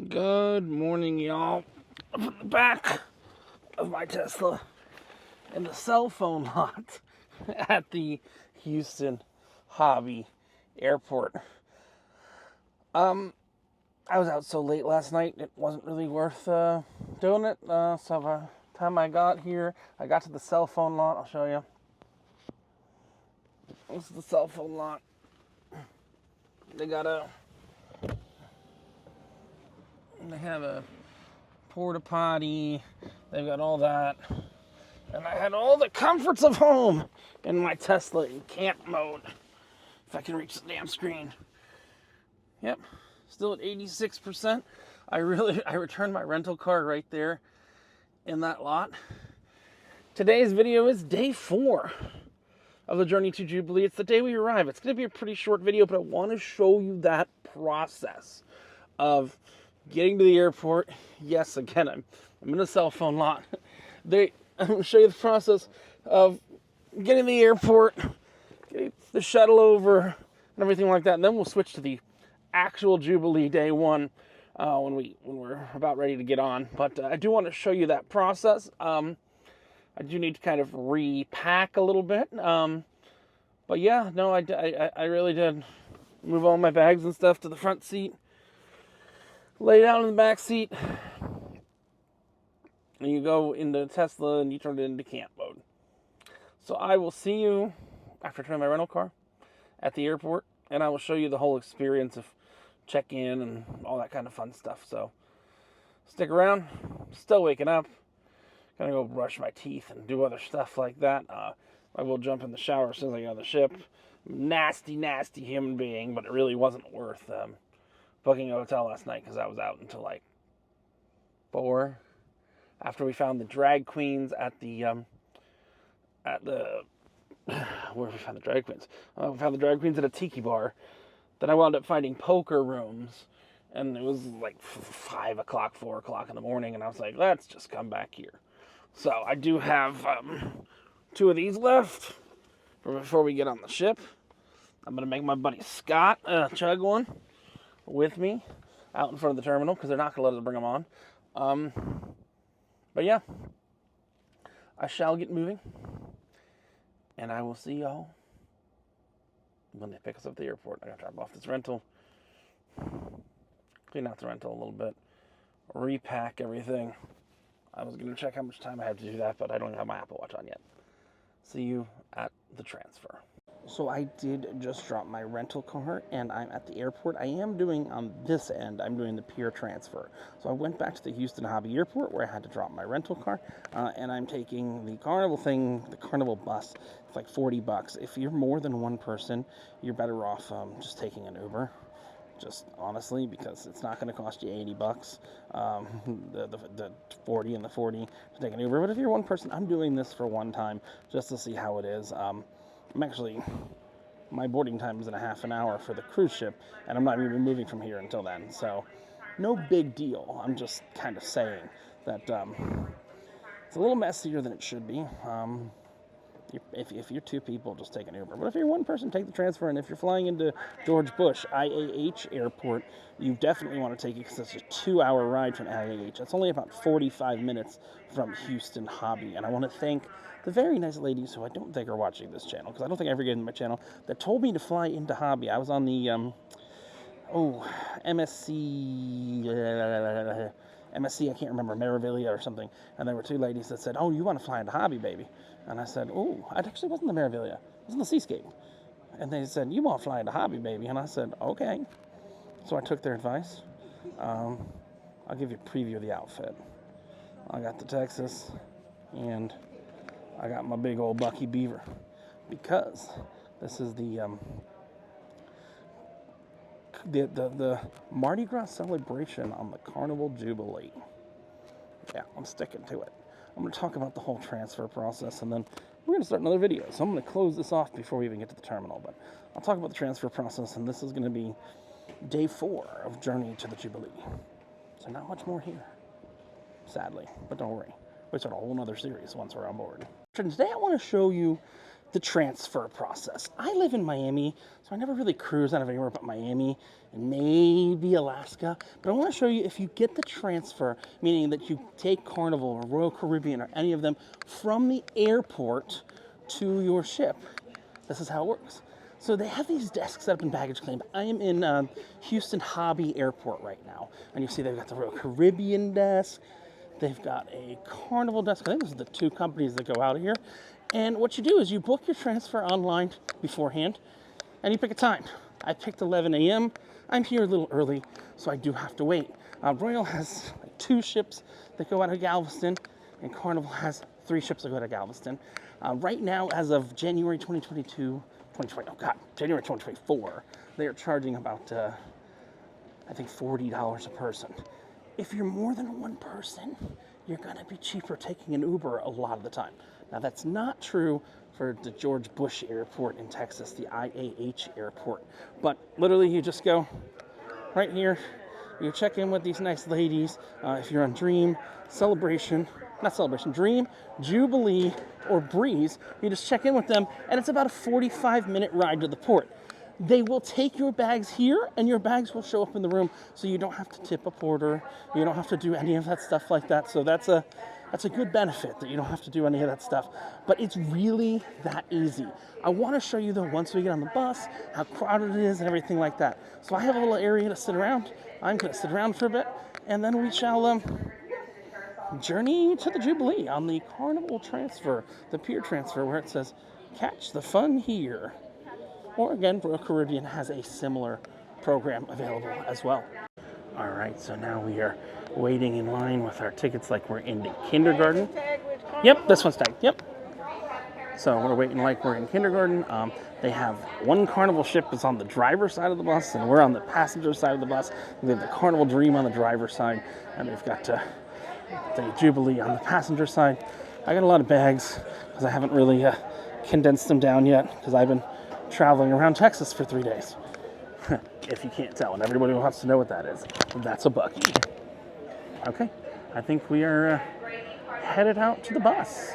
Good morning, y'all. From the back of my Tesla in the cell phone lot at the Houston Hobby Airport. I was out so late last night, it wasn't really worth doing it. So by the time I got here, I got to the cell phone lot. I'll show you. This is the cell phone lot. They have a porta potty. They've got all that. And I had all the comforts of home in my Tesla in camp mode. If I can reach the damn screen. Yep, still at 86%. I returned my rental car right there in that lot. Today's video is day 4 of the journey to Jubilee. It's the day we arrive. It's going to be a pretty short video, but I want to show you that process of getting to the airport. Yes, again, I'm in a cell phone lot. I'm going to show you the process of getting to the airport, getting the shuttle over, and everything like that. And then we'll switch to the actual Jubilee day 1 when we're about ready to get on. But I do want to show you that process. I do need to kind of repack a little bit. But yeah, no, I really did move all my bags and stuff to the front seat. Lay down in the back seat, and you go into Tesla and you turn it into camp mode. So I will see you after turning my rental car at the airport, and I will show you the whole experience of check-in and all that kind of fun stuff. So stick around. Still waking up. Gonna go brush my teeth and do other stuff like that. I will jump in the shower as soon as I get on the ship. Nasty, nasty human being, but it really wasn't worth booking a hotel last night because I was out until like 4 after we found the drag queens at the where we found the drag queens. We found the drag queens at a tiki bar. Then I wound up finding poker rooms, and it was like 5 o'clock, 4 o'clock in the morning, and I was like, let's just come back here. So I do have 2 of these left before we get on the ship. I'm gonna make my buddy Scott chug one with me out in front of the terminal because they're not going to let us bring them on. But yeah, I shall get moving, and I will see y'all when they pick us up at the airport. I got to drop off this rental, clean out the rental a little bit, repack everything. I was going to check how much time I have to do that, but I don't have my Apple Watch on yet. See you at the transfer. So I did just drop my rental car, and I'm at the airport. I am doing, on this end, I'm doing the peer transfer. So I went back to the Houston Hobby Airport where I had to drop my rental car, and I'm taking the Carnival thing, the Carnival bus. It's like $40. If you're more than one person, you're better off just taking an Uber. Just honestly, because it's not going to cost you $80. The 40 and the 40 to take an Uber. But if you're one person, I'm doing this for one time just to see how it is. My boarding time is in a half an hour for the cruise ship, and I'm not even moving from here until then, so no big deal. I'm just kind of saying that it's a little messier than it should be. If you're 2 people, just take an Uber. But if you're one person, take the transfer. And if you're flying into George Bush IAH Airport, you definitely want to take it because it's a 2-hour ride from IAH. It's only about 45 minutes from Houston Hobby. And I want to thank the very nice ladies who I don't think are watching this channel, because I don't think I ever gave them my channel, that told me to fly into Hobby. I was on the MSC, I can't remember, Maravillia or something, and there were 2 ladies that said, oh, you want to fly into Hobby, baby? And I said, oh, it actually wasn't the Maravillia, it was in the Seascape. And they said, you want to fly into Hobby, baby? And I said, okay. So I took their advice. I'll give you a preview of the outfit. I got the Texas, and I got my big old Bucky Beaver, because this is the Mardi Gras celebration on the Carnival Jubilee. Yeah, I'm sticking to it. I'm going to talk about the whole transfer process, and then we're going to start another video. So I'm going to close this off before we even get to the terminal, but I'll talk about the transfer process, and this is going to be day 4 of Journey to the Jubilee. So not much more here, sadly, but don't worry. We start a whole other series once we're on board. Today I want to show you the transfer process. I live in Miami, so I never really cruise out of anywhere but Miami and maybe Alaska. But I want to show you, if you get the transfer, meaning that you take Carnival or Royal Caribbean or any of them from the airport to your ship, this is how it works. So they have these desks set up in baggage claim. I am in Houston Hobby Airport right now, and you see they've got the Royal Caribbean desk. They've got a Carnival desk. I think this is the two companies that go out of here. And what you do is you book your transfer online beforehand, and you pick a time. I picked 11 a.m. I'm here a little early, so I do have to wait. Royal has like 2 ships that go out of Galveston, and Carnival has 3 ships that go out of Galveston. Right now, as of January 2022, January 2024, they are charging about, I think, $40 a person. If you're more than one person, you're gonna be cheaper taking an Uber a lot of the time. Now, that's not true for the George Bush Airport in Texas, the IAH airport. But literally, you just go right here, you check in with these nice ladies. If you're on Dream, Dream, Jubilee, or Breeze, you just check in with them, and it's about a 45-minute ride to the port. They will take your bags here, and your bags will show up in the room, so you don't have to tip a porter. You don't have to do any of that stuff like that. So that's a good benefit, that you don't have to do any of that stuff. But it's really that easy. I want to show you, though, once we get on the bus, how crowded it is and everything like that. So I have a little area to sit around. I'm going to sit around for a bit, and then we shall journey to the Jubilee on the Carnival transfer, the pier transfer, where it says, "Catch the fun here." Or again, Royal Caribbean has a similar program available as well. All right, so now we are waiting in line with our tickets like we're in the kindergarten. Yep, this one's tagged, yep. So we're waiting like we're in kindergarten. They have one Carnival ship is on the driver's side of the bus, and we're on the passenger side of the bus. They have the Carnival Dream on the driver's side, and they've got the Jubilee on the passenger side. I got a lot of bags because I haven't really condensed them down yet, because I've been traveling around Texas for 3 days. If you can't tell, and everybody wants to know what that is. That's a Bucky. Okay, I think we are headed out to the bus.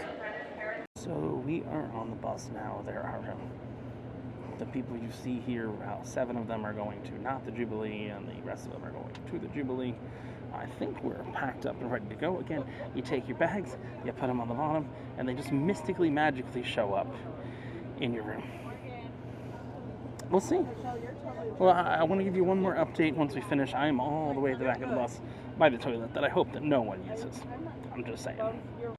So we are on the bus now. There are the people you see here, about 7 of them are going to not the Jubilee, and the rest of them are going to the Jubilee. I think we're packed up and ready to go. Again, you take your bags, you put them on the bottom, and they just mystically, magically show up in your room. We'll see. Well, I want to give you one more update once we finish. I am all the way at the back of the bus by the toilet that I hope that no one uses. I'm just saying.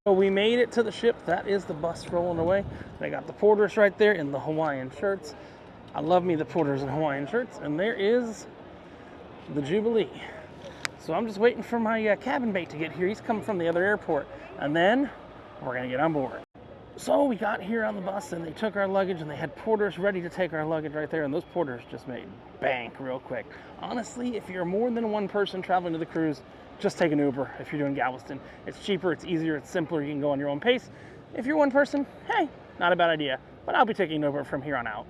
So we made it to the ship. That is the bus rolling away. They got the porters right there in the Hawaiian shirts. I love me the porters in Hawaiian shirts. And there is the Jubilee. So I'm just waiting for my cabin mate to get here. He's coming from the other airport. And then we're going to get on board. So we got here on the bus, and they took our luggage, and they had porters ready to take our luggage right there, and those porters just made bank real quick. Honestly, if you're more than one person traveling to the cruise, just take an Uber if you're doing Galveston. It's cheaper, it's easier, it's simpler, you can go on your own pace. If you're one person, hey, not a bad idea, but I'll be taking an Uber from here on out.